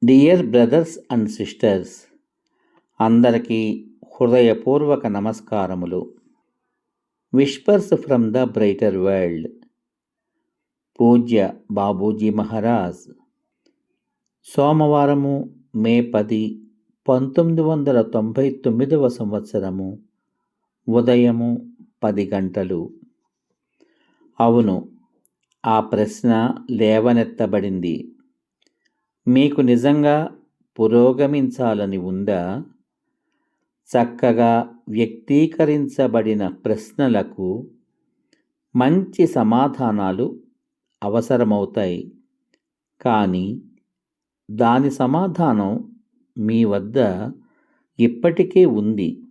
Dear brothers and sisters, అందరికీ హృదయపూర్వక నమస్కారములు. Whispers from the brighter world. పూజ్య బాబూజీ మహారాజ్. సోమవారము మే 10, 1999 సంవత్సరము ఉదయము 10 గంటలు. అవును, ఆ ప్రశ్న లేవనెత్తబడింది. మీకు నిజంగా పురోగమించాలని ఉందా? చక్కగా వ్యక్తీకరించబడిన ప్రశ్నలకు మంచి సమాధానాలు అవసరమవుతాయి. కానీ దాని సమాధానం మీ వద్ద ఇప్పటికే ఉంది.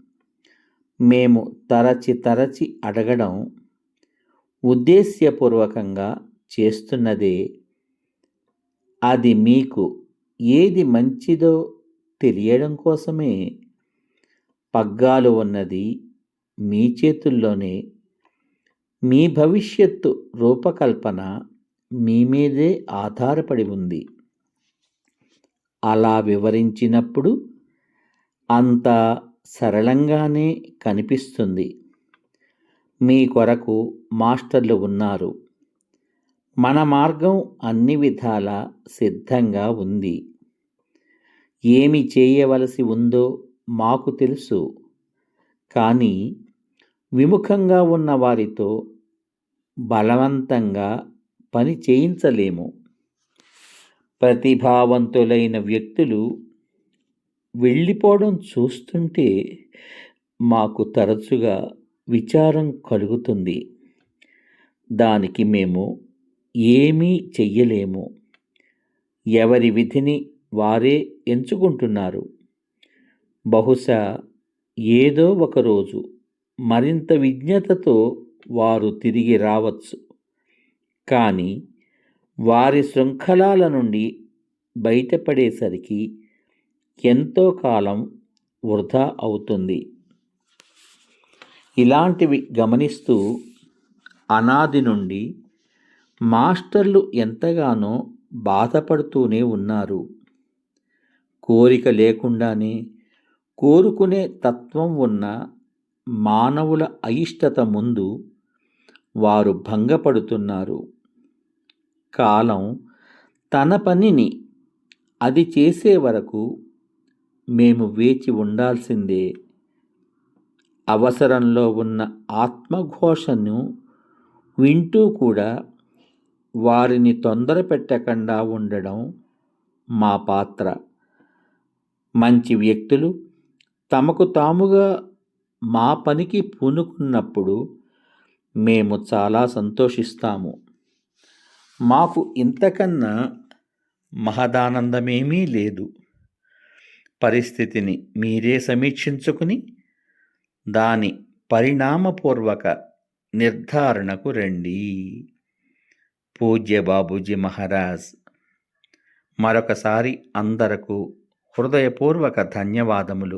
మేము తరచి అడగడం ఉద్దేశ్యపూర్వకంగా చేస్తున్నదే. అది మీకు ఏది మంచిదో తెలియడం కోసమే. పగ్గాలు ఉన్నది మీ చేతుల్లోనే. మీ భవిష్యత్తు రూపకల్పన మీ మీదే ఆధారపడి ఉంది. అలా వివరించినప్పుడు అంతా సరళంగానే కనిపిస్తుంది. మీ కొరకు మాస్టర్లు ఉన్నారు. మన మార్గం అన్ని విధాలా సిద్ధంగా ఉంది. ఏమి చేయవలసి ఉందో మాకు తెలుసు. కానీ విముఖంగా ఉన్న వారితో బలవంతంగా పని చేయించలేము. ప్రతిభావంతులైన వ్యక్తులు వెళ్ళిపోవడం చూస్తుంటే మాకు తరచుగా విచారం కలుగుతుంది. దానికి మేము ఏమీ చెయ్యలేము. ఎవరి విధిని వారే ఎంచుకుంటున్నారు. బహుశా ఏదో ఒకరోజు మరింత విజ్ఞతతో వారు తిరిగి రావచ్చు. కానీ వారి శృంఖలాల నుండి బయటపడేసరికి ఎంతో కాలం వృధా అవుతుంది. ఇలాంటివి గమనిస్తూ అనాది నుండి మాస్టర్లు ఎంతగానో బాధపడుతూనే ఉన్నారు. కోరిక లేకుండానే కోరుకునే తత్వం ఉన్న మానవుల అయిష్టత ముందు వారు భంగపడుతున్నారు. కాలం తన పనిని అది చేసే వరకు మేము వేచి ఉండాల్సిందే. అవసరంలో ఉన్న ఆత్మఘోషను వింటూ కూడా వారిని తొందర పెట్టకుండా ఉండడం మా పాత్ర. మంచి వ్యక్తులు తమకు తాముగా మా పనికి పూనుకున్నప్పుడు మేము చాలా సంతోషిస్తాము. మాకు ఇంతకన్నా మహదానందమేమీ లేదు. పరిస్థితిని మీరే సమీక్షించుకుని దాని పరిణామపూర్వక నిర్ధారణకు రండి. పూజ్య బాబూజీ మహారాజ్. మరొకసారి అందరకు హృదయపూర్వక ధన్యవాదములు.